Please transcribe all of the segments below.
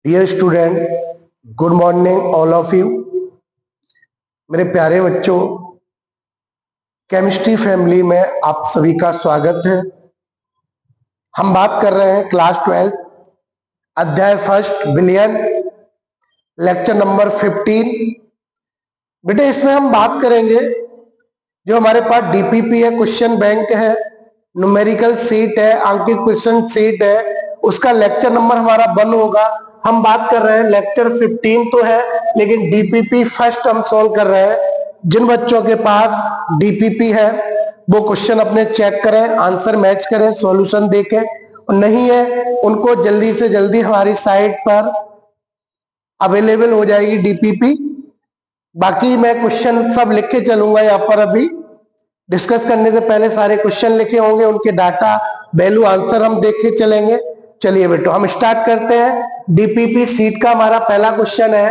Dear student, good morning all of you. मेरे प्यारे बच्चों, केमिस्ट्री फैमिली में आप सभी का स्वागत है। हम बात कर रहे हैं क्लास 12 अध्याय फर्स्ट बिलियन, लेक्चर नंबर 15। बेटे इसमें हम बात करेंगे जो हमारे पास डीपीपी है, क्वेश्चन बैंक है, न्यूमेरिकल सीट है, अंकित क्वेश्चन सीट है, उसका लेक्चर नंबर हमारा 1 होगा। हम बात कर रहे हैं लेक्चर 15 तो है, लेकिन डीपीपी फर्स्ट हम सोल्व कर रहे हैं। जिन बच्चों के पास डीपीपी है वो क्वेश्चन अपने चेक करें, आंसर मैच करें, सॉल्यूशन देखें, और नहीं है उनको जल्दी से जल्दी हमारी साइट पर अवेलेबल हो जाएगी डीपीपी। बाकी मैं क्वेश्चन सब लिख के चलूंगा यहाँ पर। अभी डिस्कस करने से पहले सारे क्वेश्चन लिखे होंगे, उनके डाटा वैल्यू आंसर हम देख के चलेंगे। चलिए बेटो हम स्टार्ट करते हैं। डीपीपी सीट का हमारा पहला क्वेश्चन है,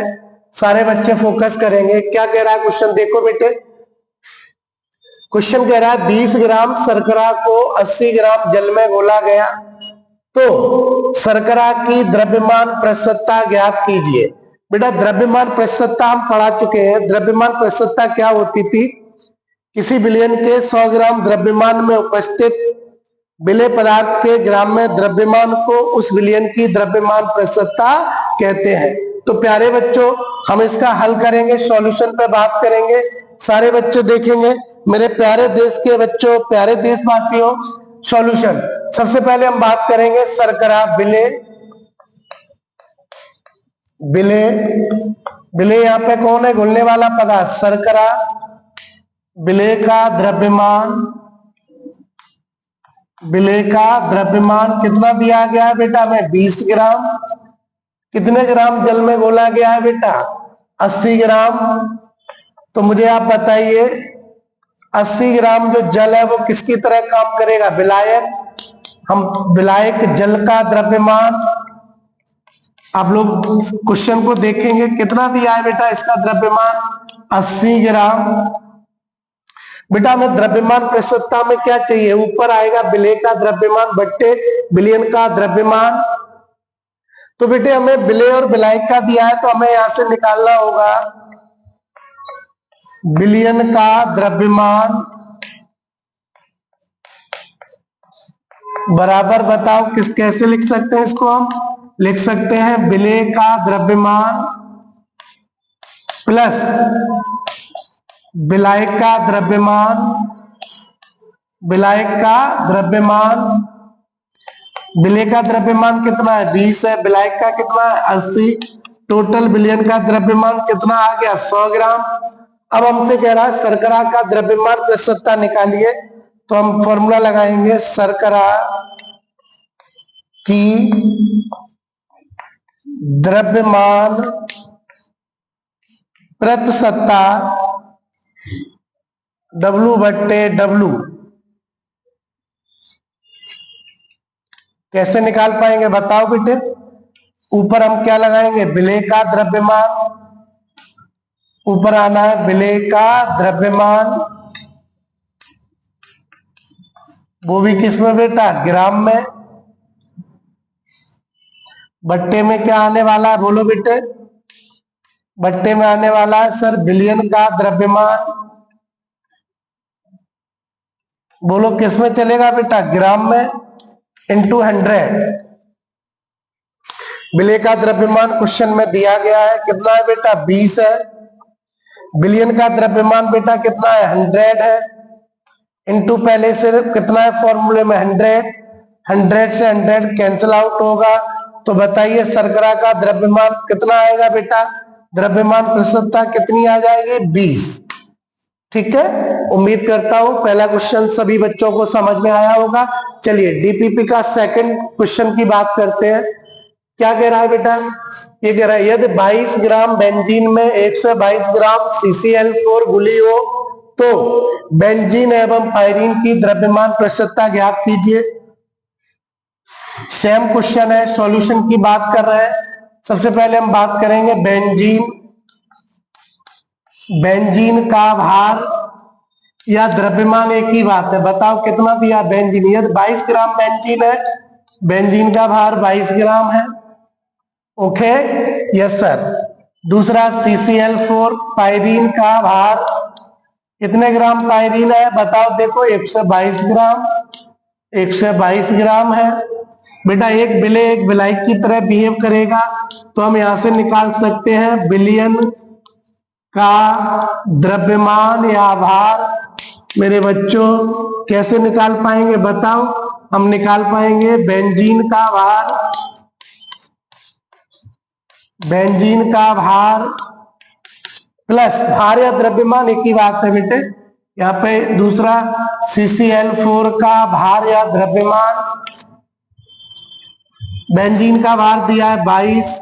सारे बच्चे फोकस करेंगे। क्या कह रहा है क्वेश्चन, देखो बेटे। क्वेश्चन कह रहा है 20 ग्राम शर्करा को 80 ग्राम जल में घोला गया तो शर्करा की द्रव्यमान प्रतिशतता ज्ञात कीजिए। बेटा द्रव्यमान प्रतिशतता हम पढ़ा चुके हैं। द्रव्यमान प्रतिशतता क्या होती थी? किसी विलयन के 100 ग्राम द्रव्यमान में उपस्थित विलय पदार्थ के ग्राम में द्रव्यमान को उस विलयन की द्रव्यमान प्रतिशतता कहते हैं। तो प्यारे बच्चों हम इसका हल करेंगे, सॉल्यूशन पे बात करेंगे, सारे बच्चे देखेंगे। मेरे प्यारे देश के बच्चों, प्यारे देशवासियों, सॉल्यूशन सबसे पहले हम बात करेंगे शर्करा विलय। विलय विलय यहाँ पे कौन है? घुलने वाला पदार्थ शर्करा। विलय का द्रव्यमान, विलय का द्रव्यमान कितना दिया गया है बेटा हमें? 20 ग्राम। कितने ग्राम जल में घोला गया है बेटा? 80 ग्राम। तो मुझे आप बताइए 80 ग्राम जो जल है वो किसकी तरह काम करेगा? विलायक। हम विलायक जल का द्रव्यमान, आप लोग क्वेश्चन को देखेंगे कितना दिया है बेटा इसका द्रव्यमान? 80 ग्राम। बेटा हमें द्रव्यमान प्रतिशतता में क्या चाहिए? ऊपर आएगा विलय का द्रव्यमान बट्टे विलयन का द्रव्यमान। तो बेटे हमें विलय और विलायक का दिया है तो हमें यहां से निकालना होगा विलयन का द्रव्यमान बराबर, बताओ किस कैसे लिख सकते हैं इसको? हम लिख सकते हैं विलय का द्रव्यमान प्लस विलायक का द्रव्यमान। विलायक का द्रव्यमान, विलय का द्रव्यमान कितना है? 20 है। विलायक का कितना है? 80। टोटल विलयन का द्रव्यमान कितना आ गया? 100 ग्राम। अब हमसे कह रहा है शर्करा का द्रव्यमान प्रतिशतता निकालिए, तो हम फॉर्मूला लगाएंगे शर्करा की द्रव्यमान प्रतिशतता W बट्टे W। कैसे निकाल पाएंगे बताओ बेटे? ऊपर हम क्या लगाएंगे? विलय का द्रव्यमान। ऊपर आना है विलय का द्रव्यमान, वो भी किस में बेटा? ग्राम में। बट्टे में क्या आने वाला है बोलो बेटे? बट्टे में आने वाला है सर विलयन का द्रव्यमान। बोलो किस में चलेगा बेटा? ग्राम में इंटू 100। विलय का द्रव्यमान क्वेश्चन में दिया गया है, कितना है बेटा? 20 है। विलयन का द्रव्यमान बेटा कितना है? 100 है। इंटू पहले से कितना है फॉर्मूले में? 100। 100 से 100 कैंसिल आउट होगा। तो बताइए शर्करा का द्रव्यमान कितना आएगा बेटा? द्रव्यमान प्रतिशतता कितनी आ जाएगी? 20। ठीक है, उम्मीद करता हूं पहला क्वेश्चन सभी बच्चों को समझ में आया होगा। चलिए डीपीपी का सेकंड क्वेश्चन की बात करते हैं। क्या कह रहा है बेटा? ये कह रहा है यदि 22 ग्राम बेंजीन में 122 ग्राम CCl4 घुली हो तो बेंजीन एवं पायरीन की द्रव्यमान प्रतिशतता ज्ञात कीजिए। सेम क्वेश्चन है, सॉल्यूशन की बात कर रहे हैं। सबसे पहले हम बात करेंगे बेंजीन। बेंजीन का भार या द्रव्यमान एक ही बात है, बताओ कितना दिया बेंजीन? यदि 22 ग्राम बेंजीन है, बेंजीन का भार 22 ग्राम है, ओके, यस सर। दूसरा CCl4 पायरीन का भार कितने ग्राम पायरीन है बताओ। देखो 122 ग्राम, 122 ग्राम है बेटा। एक विलेय एक विलायक की तरह बिहेव करेगा तो हम यहां से निकाल सकते हैं विलयन का द्रव्यमान या भार। मेरे बच्चों कैसे निकाल पाएंगे बताओ। हम निकाल पाएंगे बेंजीन का भार, बेंजीन का भार प्लस भार या द्रव्यमान एक ही बात है बेटे। यहाँ पे दूसरा CCl4 का भार या द्रव्यमान, बेंजीन का भार दिया है 22,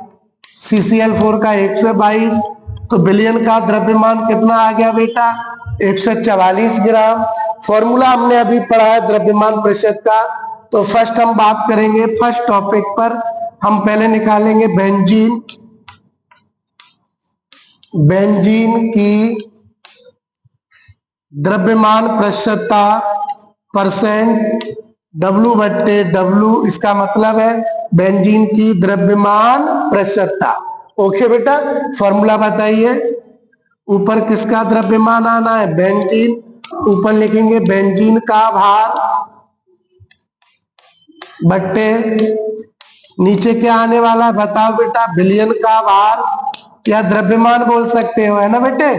CCl4 का 122, तो विलयन का द्रव्यमान कितना आ गया बेटा 144 ग्राम। फॉर्मूला हमने अभी पढ़ा है द्रव्यमान प्रतिशत का। तो फर्स्ट हम बात करेंगे फर्स्ट टॉपिक पर। हम पहले निकालेंगे बेंजीन, बेंजीन की द्रव्यमान प्रतिशतता परसेंट W/W, इसका मतलब है बेंजीन की द्रव्यमान प्रतिशतता। ओके बेटा, फॉर्मूला बताइए। ऊपर किसका द्रव्यमान आना है बेंजीन, ऊपर लिखेंगे बेंजीन का भार बट्टे नीचे क्या आने वाला है बताओ बेटा विलयन का भार या द्रव्यमान बोल सकते हो, है ना बेटे।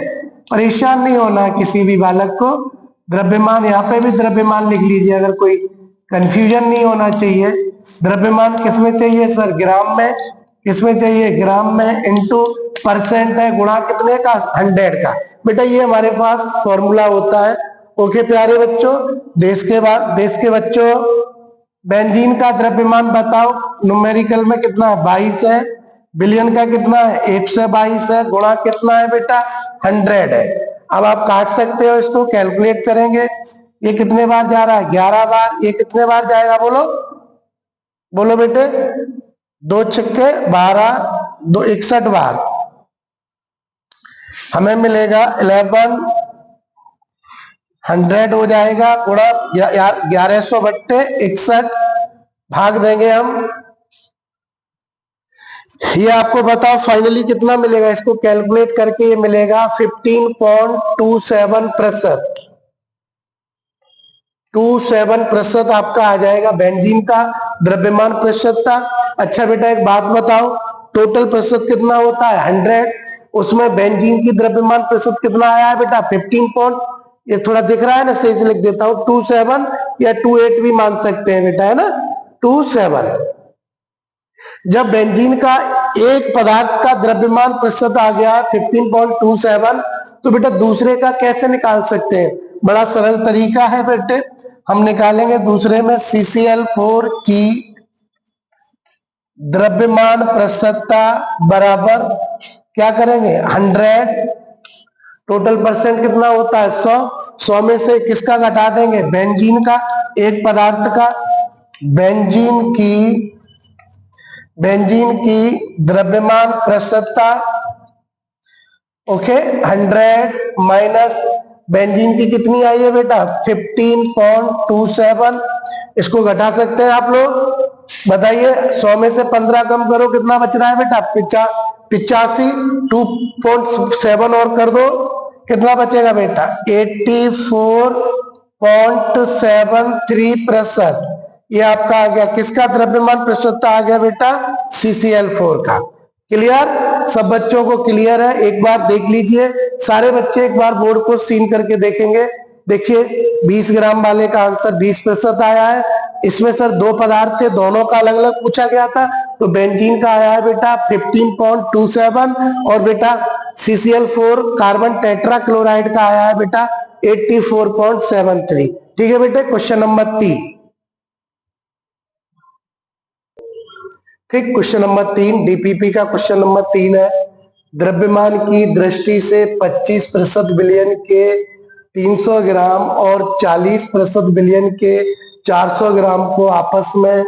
परेशान नहीं होना किसी भी बालक को। द्रव्यमान यहाँ पे भी द्रव्यमान लिख लीजिए, अगर कोई कंफ्यूजन नहीं होना चाहिए। द्रव्यमान किसमें चाहिए सर ग्राम में, किसमें चाहिए ग्राम में, इनटू परसेंट है गुणा कितने का 100 का। बेटा ये हमारे पास फॉर्मूला होता है। ओके प्यारे बच्चों, देश के बच्चों बेंजीन का द्रव्यमान बताओ। न्यूमेरिकल में कितना है 22 है, विलयन का कितना है 122 है, गुणा कितना है बेटा 100 है। अब आप काट सकते हो, इसको कैलकुलेट करेंगे। ये कितने बार जा रहा है 11 बार, ये कितने बार जाएगा बोलो, बोलो बेटे 2 छक्के 12, 2 61 बार। हमें मिलेगा 1100 हो जाएगा गुणा 1100/61 भाग देंगे हम। ये आपको बताओ फाइनली कितना मिलेगा, इसको कैलकुलेट करके ये मिलेगा 15.27%। 27% आपका आ जाएगा बेंजीन का द्रव्यमान प्रतिशतता। अच्छा बेटा एक बात बताओ, टोटल प्रतिशत कितना होता है 100, उसमें बेंजीन की द्रव्यमान प्रतिशत कितना आया है बेटा 15 ये थोड़ा दिख रहा है ना, सही से लिख देता हूं 27 या 28 भी मान सकते हैं बेटा, है ना 27। जब बेंजीन का एक पदार्थ का द्रव्यमान प्रतिशत आ गया 15.27, तो बेटा दूसरे का कैसे निकाल सकते हैं। बड़ा सरल तरीका है बेटे, हम निकालेंगे दूसरे में CCl4 की द्रव्यमान प्रतिशतता बराबर क्या करेंगे 100, टोटल परसेंट कितना होता है 100, 100 में से किसका घटा देंगे बेंजीन का, एक पदार्थ का। बेंजीन की द्रव्यमान प्रतिशतता ओके 100 माइनस बेंजीन की कितनी आई है बेटा 15.27, इसको घटा सकते हैं आप लोग, बताइए 100 में से 15 कम करो कितना बच रहा है बेटा 85, 2.7 और कर दो कितना बचेगा बेटा 84.73%। ये आपका आ गया किसका द्रव्यमान प्रतिशतता आ गया बेटा CCl4 का। क्लियर, सब बच्चों को क्लियर है। एक बार देख लीजिए सारे बच्चे, एक बार बोर्ड को सीन करके देखेंगे। देखिए 20 ग्राम वाले का आंसर 20% आया है। इसमें सर दो पदार्थ थे, दोनों का अलग अलग पूछा गया था, तो बेंजीन का आया है बेटा 15.27 और बेटा CCl4 कार्बन टेट्रा क्लोराइड का आया है बेटा 84.73। ठीक है बेटे, क्वेश्चन नंबर 3। ठीक, क्वेश्चन नंबर 3 डीपीपी का क्वेश्चन नंबर 3 है। द्रव्यमान की दृष्टि से 25% विलयन के 300 ग्राम और 40% विलयन के 400 ग्राम को आपस में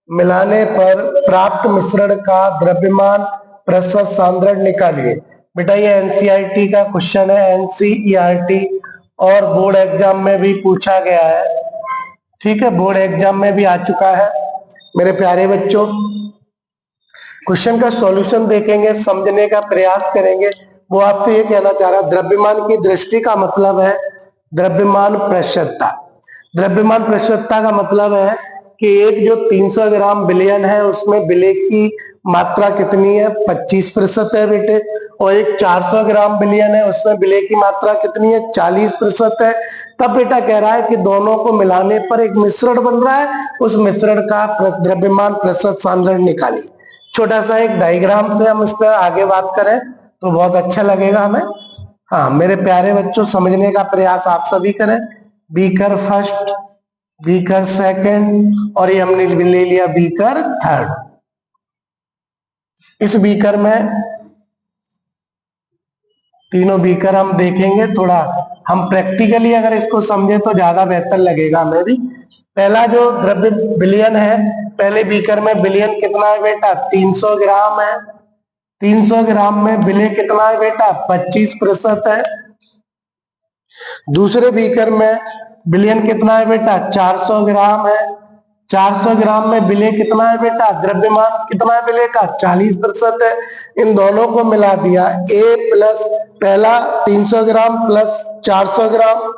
मिलाने पर प्राप्त मिश्रण का द्रव्यमान प्रतिशत सांद्रण निकालिए। बेटा ये एनसीईआरटी का क्वेश्चन है, एनसीईआरटी, और बोर्ड एग्जाम में भी पूछा गया है। ठीक है, बोर्ड एग्जाम में भी आ चुका है मेरे प्यारे बच्चों। क्वेश्चन का सॉल्यूशन देखेंगे, समझने का प्रयास करेंगे। वो आपसे ये कहना चाह रहा है, द्रव्यमान की दृष्टि का मतलब है द्रव्यमान प्रतिशतता। द्रव्यमान प्रतिशतता का मतलब है कि एक जो 300 ग्राम बिलियन है उसमें विलेय की मात्रा कितनी है, 25% है बेटे। और एक 400 ग्राम बिलियन है उसमें विलेय की मात्रा कितनी है, 40% है। तब बेटा कह रहा है कि दोनों को मिलाने पर एक मिश्रण बन रहा है, उस मिश्रण का द्रव्यमान प्रतिशत सांद्रण निकालिए। छोटा सा एक डायग्राम से हम इस पर आगे बात करें तो बहुत अच्छा लगेगा हमें। हाँ मेरे प्यारे बच्चों, समझने का प्रयास आप सभी करें। बीकर फर्स्ट, बीकर सेकंड और ये हमने ले लिया बीकर थर्ड। इस बीकर में तीनों बीकर हम देखेंगे, थोड़ा हम प्रैक्टिकली अगर इसको समझे तो ज्यादा बेहतर लगेगा हमें भी। पहला जो द्रव्य बिलियन है, पहले बीकर में बिलियन कितना है बेटा, 300 ग्राम है। 300 ग्राम में विलेय कितना है बेटा, 25% है। दूसरे बीकर में विलयन कितना है बेटा, 400 ग्राम है। 400 ग्राम में विलेय कितना है बेटा, द्रव्यमान कितना है विलेय का, 40% है। इन दोनों को मिला दिया, ए प्लस पहला 300 ग्राम प्लस 400 ग्राम,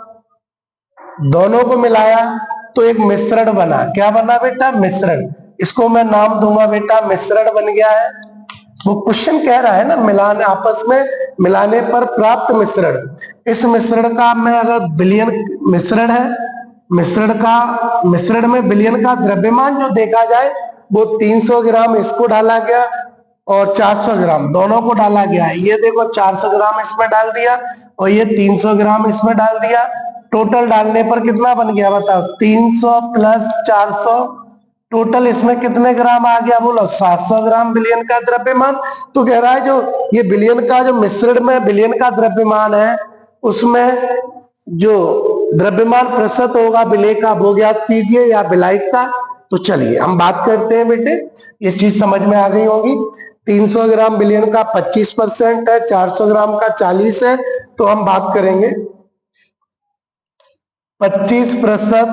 दोनों को मिलाया तो एक मिश्रण बना। क्या बना बेटा, मिश्रण। इसको मैं नाम दूंगा बेटा मिश्रण बन गया है। वो क्वेश्चन कह रहा है ना, मिलाने आपस में मिलाने पर प्राप्त मिश्रण। इस मिश्रण का मैं अगर बिलियन मिश्रण है, मिश्रण में बिलियन का द्रव्यमान जो देखा जाए वो 300 ग्राम इसको डाला गया और 400 ग्राम दोनों को डाला गया। ये देखो 400 ग्राम इसमें डाल दिया और ये 300 ग्राम इसमें डाल दिया। टोटल डालने पर कितना बन गया बताओ, 300 प्लस 400, टोटल इसमें कितने ग्राम आ गया, बोलो 700 ग्राम बिलियन का द्रव्यमान। तो कह रहा है जो ये बिलियन का जो मिश्रण में बिलियन का द्रव्यमान है उसमें जो द्रव्यमान प्रतिशत होगा विलेय का वो ज्ञात कीजिए या विलायक का। तो चलिए हम बात करते हैं बेटे, ये चीज समझ में आ गई होगी। 300 ग्राम बिलियन का 25% है, 400 ग्राम का 40 है। तो हम बात करेंगे 25%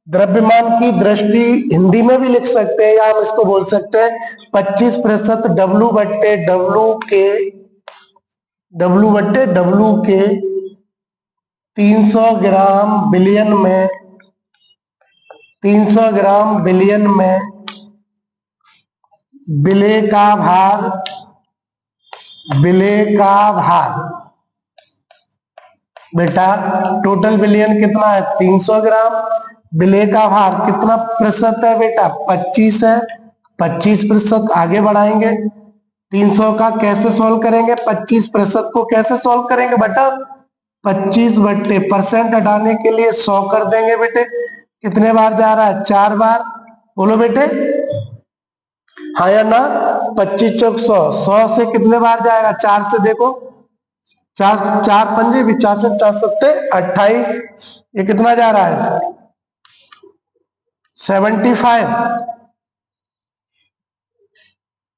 द्रव्यमान की दृष्टि हिंदी में भी लिख सकते हैं या हम इसको बोल सकते हैं 25% डब्लू के 300 ग्राम बिलियन में 300 ग्राम बिलियन में विलेय का भार बेटा, टोटल बिलियन कितना है 300 ग्राम, विलेय का भार कितना प्रतिशत है बेटा, 25 है। 25% आगे बढ़ाएंगे। 300 का कैसे सॉल्व करेंगे, 25% को कैसे सॉल्व करेंगे बेटा, 25/% हटाने के लिए 100 कर देंगे बेटे। कितने बार जा रहा है, 4 बार। बोलो बेटे हाँ या ना, 25 चौक 100, 100 से कितने बार जाएगा, 4 से देखो, 4 पंजे भी 4 से 4 सत्ते 28, ये कितना जा रहा है 75।